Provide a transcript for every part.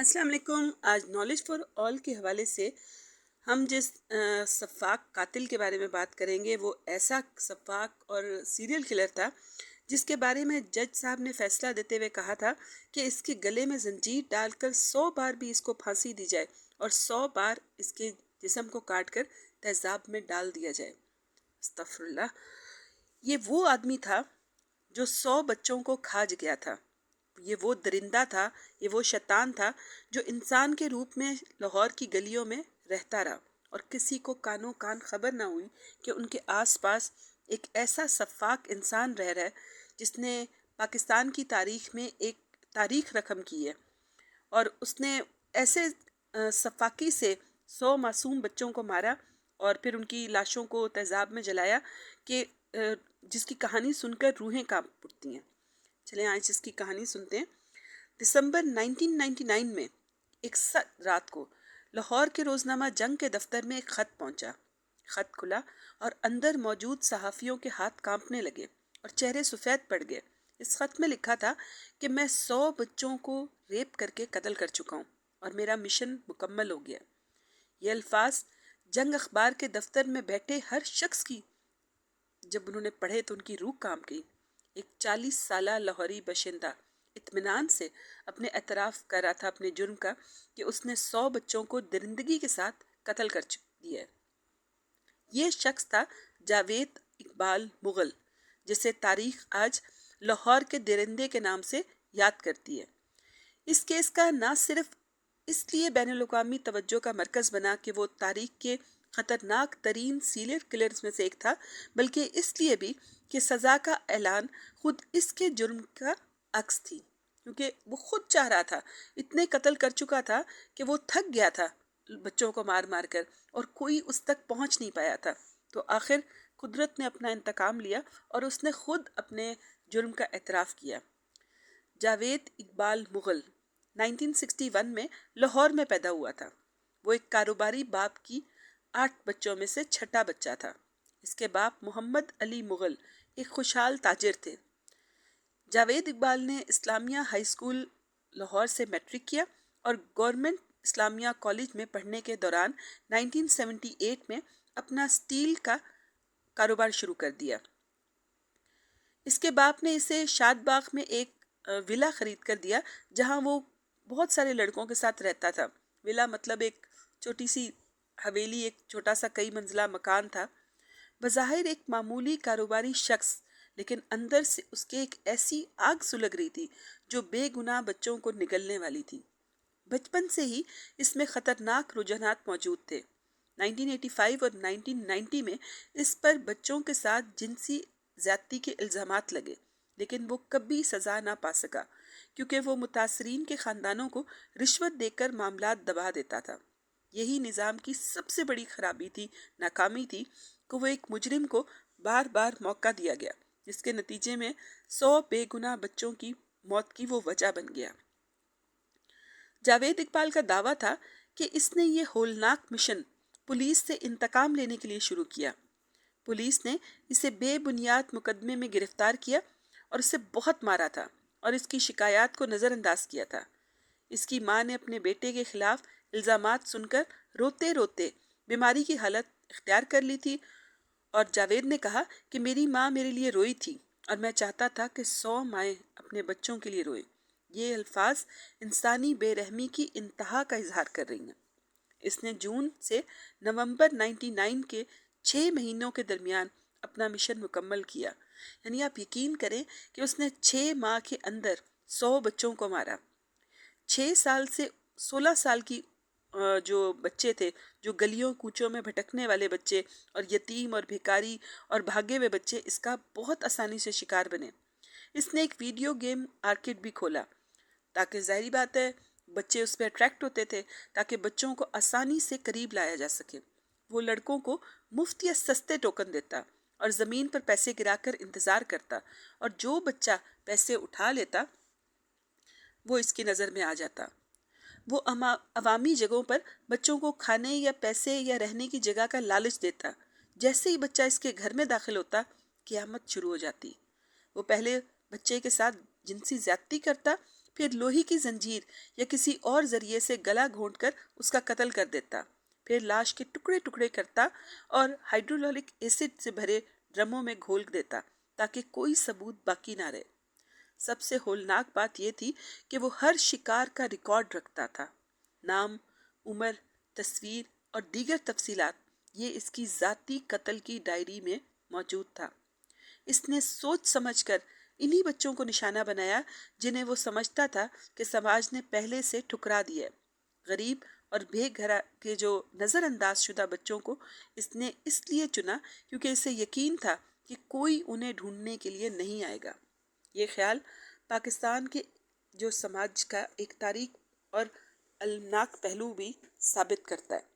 السلام علیکم. آج نالج فار آل کے حوالے سے ہم جس سفاک قاتل کے بارے میں بات کریں گے وہ ایسا سفاک اور سیریل کلر تھا جس کے بارے میں جج صاحب نے فیصلہ دیتے ہوئے کہا تھا کہ اس کے گلے میں زنجیر ڈال کر 100 بار بھی اس کو پھانسی دی جائے اور 100 بار اس کے جسم کو کاٹ کر تیزاب میں ڈال دیا جائے. استغفر اللہ. یہ وہ آدمی تھا جو 100 بچوں کو کھا گیا تھا. یہ وہ درندہ تھا، یہ وہ شیطان تھا جو انسان کے روپ میں لاہور کی گلیوں میں رہتا رہا اور کسی کو کانوں کان خبر نہ ہوئی کہ ان کے آس پاس ایک ایسا سفاک انسان رہ رہا ہے جس نے پاکستان کی تاریخ میں ایک تاریخ رقم کی ہے. اور اس نے ایسے سفاکی سے 100 معصوم بچوں کو مارا اور پھر ان کی لاشوں کو تیزاب میں جلایا کہ جس کی کہانی سن کر روحیں کانپ اٹھتی ہیں. چلیں آج اس کی کہانی سنتے ہیں. دسمبر 1999 میں ایک رات کو لاہور کے روزنامہ جنگ کے دفتر میں ایک خط پہنچا. خط کھلا اور اندر موجود صحافیوں کے ہاتھ کانپنے لگے اور چہرے سفید پڑ گئے. اس خط میں لکھا تھا کہ میں 100 بچوں کو ریپ کر کے قتل کر چکا ہوں اور میرا مشن مکمل ہو گیا. یہ الفاظ جنگ اخبار کے دفتر میں بیٹھے ہر شخص کی جب انہوں نے پڑھے تو ان کی روح کانپ گئی. ایک 40 سالہ لاہوری باشندہ اطمینان سے اپنے اعتراف کر رہا تھا اپنے جرم کا کہ اس نے 100 بچوں کو درندگی کے ساتھ قتل کر دیا ہے. یہ شخص تھا جاوید اقبال مغل، جسے تاریخ آج لاہور کے درندے کے نام سے یاد کرتی ہے. اس کیس کا نہ صرف اس لیے بین الاقوامی توجہ کا مرکز بنا کہ وہ تاریخ کے خطرناک ترین سیریل کلرز میں سے ایک تھا، بلکہ اس لیے بھی کہ سزا کا اعلان خود اس کے جرم کا عکس تھی، کیونکہ وہ خود چاہ رہا تھا. اتنے قتل کر چکا تھا کہ وہ تھک گیا تھا بچوں کو مار مار کر اور کوئی اس تک پہنچ نہیں پایا تھا. تو آخر قدرت نے اپنا انتقام لیا اور اس نے خود اپنے جرم کا اعتراف کیا. جاوید اقبال مغل 1961 میں لاہور میں پیدا ہوا تھا. وہ ایک کاروباری باپ کی 8 بچوں میں سے چھٹا بچہ تھا. اس کے باپ محمد علی مغل ایک خوشحال تاجر تھے. جاوید اقبال نے اسلامیہ ہائی اسکول لاہور سے میٹرک کیا اور گورنمنٹ اسلامیہ کالج میں پڑھنے کے دوران 1978 میں اپنا سٹیل کا کاروبار شروع کر دیا. اس کے باپ نے اسے شاد باغ میں ایک ولا خرید کر دیا جہاں وہ بہت سارے لڑکوں کے ساتھ رہتا تھا. ولا مطلب ایک چھوٹی سی حویلی، ایک چھوٹا سا کئی منزلہ مکان تھا. بظاہر ایک معمولی کاروباری شخص، لیکن اندر سے اس کے ایک ایسی آگ سلگ رہی تھی جو بے گناہ بچوں کو نگلنے والی تھی. بچپن سے ہی اس میں خطرناک رجحانات موجود تھے. 1985 اور 1990 میں اس پر بچوں کے ساتھ جنسی زیادتی کے الزامات لگے، لیکن وہ کبھی سزا نہ پا سکا کیونکہ وہ متاثرین کے خاندانوں کو رشوت دے کر معاملات دبا دیتا تھا. یہی نظام کی سب سے بڑی خرابی تھی، ناکامی تھی کہ وہ ایک مجرم کو بار بار موقع دیا گیا جس کے نتیجے میں 100 بے گناہ بچوں کی موت کی وہ وجہ بن گیا. جاوید اقبال کا دعویٰ تھا کہ اس نے یہ ہولناک مشن پولیس سے انتقام لینے کے لیے شروع کیا. پولیس نے اسے بے بنیاد مقدمے میں گرفتار کیا اور اسے بہت مارا تھا اور اس کی شکایات کو نظر انداز کیا تھا. اس کی ماں نے اپنے بیٹے کے خلاف الزامات سن کر روتے روتے بیماری کی حالت اختیار کر لی تھی اور جاوید نے کہا کہ میری ماں میرے لیے روئی تھی اور میں چاہتا تھا کہ 100 مائیں اپنے بچوں کے لیے روئیں. یہ الفاظ انسانی بے رحمی کی انتہا کا اظہار کر رہی ہیں. اس نے جون سے نومبر 99 کے 6 مہینوں کے درمیان اپنا مشن مکمل کیا. یعنی آپ یقین کریں کہ اس نے 6 ماہ کے اندر 100 بچوں کو مارا. 6 سال سے 16 سال کی جو بچے تھے، جو گلیوں کوچوں میں بھٹکنے والے بچے اور یتیم اور بھیکاری اور بھاگے ہوئے بچے اس کا بہت آسانی سے شکار بنے. اس نے ایک ویڈیو گیم آرکیڈ بھی کھولا تاکہ ظاہری بات ہے بچے اس پہ اٹریکٹ ہوتے تھے تاکہ بچوں کو آسانی سے قریب لایا جا سکے. وہ لڑکوں کو مفت یا سستے ٹوکن دیتا اور زمین پر پیسے گرا کر انتظار کرتا اور جو بچہ پیسے اٹھا لیتا وہ اس کی نظر میں آ جاتا. وہ عوامی جگہوں پر بچوں کو کھانے یا پیسے یا رہنے کی جگہ کا لالچ دیتا. جیسے ہی بچہ اس کے گھر میں داخل ہوتا قیامت شروع ہو جاتی. وہ پہلے بچے کے ساتھ جنسی زیادتی کرتا، پھر لوہے کی زنجیر یا کسی اور ذریعے سے گلا گھونٹ کر اس کا قتل کر دیتا، پھر لاش کے ٹکڑے ٹکڑے کرتا اور ہائیڈرولک ایسڈ سے بھرے ڈرموں میں گھول دیتا تاکہ کوئی ثبوت باقی نہ رہے۔ سب سے ہولناک بات یہ تھی کہ وہ ہر شکار کا ریکارڈ رکھتا تھا، نام، عمر، تصویر اور دیگر تفصیلات، یہ اس کی ذاتی قتل کی ڈائری میں موجود تھا۔ اس نے سوچ سمجھ کر انہی بچوں کو نشانہ بنایا جنہیں وہ سمجھتا تھا کہ سماج نے پہلے سے ٹھکرا دیا ہے۔ غریب اور بے گھر کے جو نظر انداز شدہ بچوں کو اس نے اس لیے چنا کیونکہ اسے یقین تھا کہ کوئی انہیں ڈھونڈنے کے لیے نہیں آئے گا۔ یہ خیال پاکستان کے جو سماج کا ایک تاریک اور المناک پہلو بھی ثابت کرتا ہے۔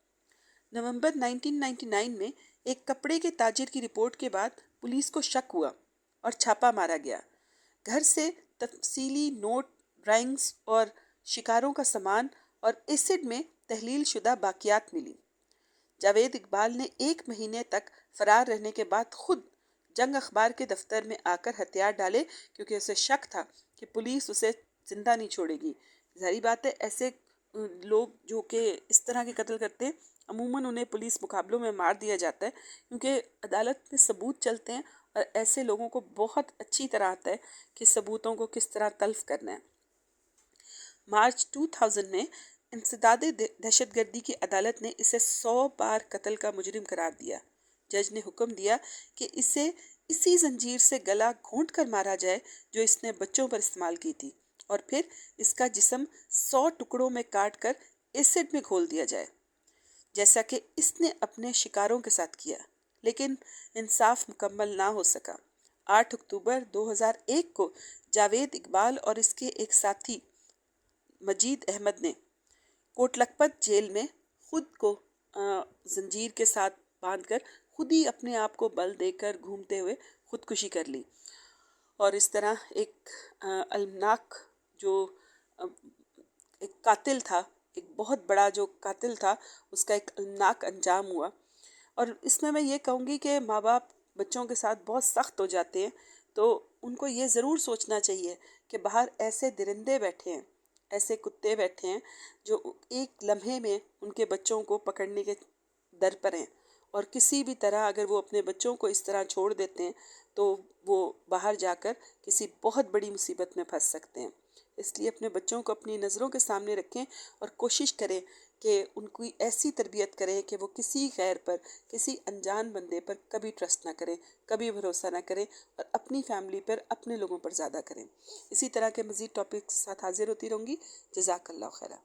نومبر 1999 میں ایک کپڑے کے تاجر کی رپورٹ کے بعد پولیس کو شک ہوا اور چھاپا مارا گیا۔ گھر سے تفصیلی نوٹ، ڈرائنگز اور شکاروں کا سامان اور ایسڈ میں تحلیل شدہ باقیات ملی۔ جاوید اقبال نے 1 مہینے تک فرار رہنے کے بعد خود جنگ اخبار کے دفتر میں آ کر ہتھیار ڈالے کیونکہ اسے شک تھا کہ پولیس اسے زندہ نہیں چھوڑے گی۔ ظاہری بات ہے ایسے لوگ جو کہ اس طرح کے قتل کرتے ہیں عموماً انہیں پولیس مقابلوں میں مار دیا جاتا ہے کیونکہ عدالت میں ثبوت چلتے ہیں اور ایسے لوگوں کو بہت اچھی طرح آتا ہے کہ ثبوتوں کو کس طرح تلف کرنا ہے۔ مارچ 2000 میں انسداد دہشت گردی کی عدالت نے اسے 100 بار قتل کا مجرم قرار دیا۔ جج نے حکم دیا کہ اسے اسی زنجیر سے گلا گھونٹ کر مارا جائے جو اس نے بچوں پر استعمال کی تھی، اور پھر اس کا جسم 100 ٹکڑوں میں کاٹ کر ایسڈ میں گھول دیا جائے جیسا کہ اس نے اپنے شکاروں کے ساتھ کیا، لیکن انصاف مکمل نہ ہو سکا۔ 8 اکتوبر 2001 کو جاوید اقبال اور اس کے ایک ساتھی مجید احمد نے کوٹ لکھپت جیل میں خود کو زنجیر کے ساتھ باندھ کر خود ہی اپنے آپ کو بل دے کر گھومتے ہوئے خودکشی کر لی، اور اس طرح ایک المناک جو ایک قاتل تھا، ایک بہت بڑا جو قاتل تھا، اس کا ایک المناک انجام ہوا۔ اور اس میں یہ کہوں گی کہ ماں باپ بچوں کے ساتھ بہت سخت ہو جاتے ہیں، تو ان کو یہ ضرور سوچنا چاہیے کہ باہر ایسے درندے بیٹھے ہیں، ایسے کتے بیٹھے ہیں جو ایک لمحے میں ان کے بچوں کو پکڑنے کے در پر ہیں، اور کسی بھی طرح اگر وہ اپنے بچوں کو اس طرح چھوڑ دیتے ہیں تو وہ باہر جا کر کسی بہت بڑی مصیبت میں پھنس سکتے ہیں۔ اس لیے اپنے بچوں کو اپنی نظروں کے سامنے رکھیں اور کوشش کریں کہ ان کی ایسی تربیت کریں کہ وہ کسی غیر پر، کسی انجان بندے پر کبھی ٹرسٹ نہ کریں، کبھی بھروسہ نہ کریں، اور اپنی فیملی پر، اپنے لوگوں پر زیادہ کریں۔ اسی طرح کے مزید ٹاپکس ساتھ حاضر ہوتی رہوں گی۔ جزاک اللہ خیرہ۔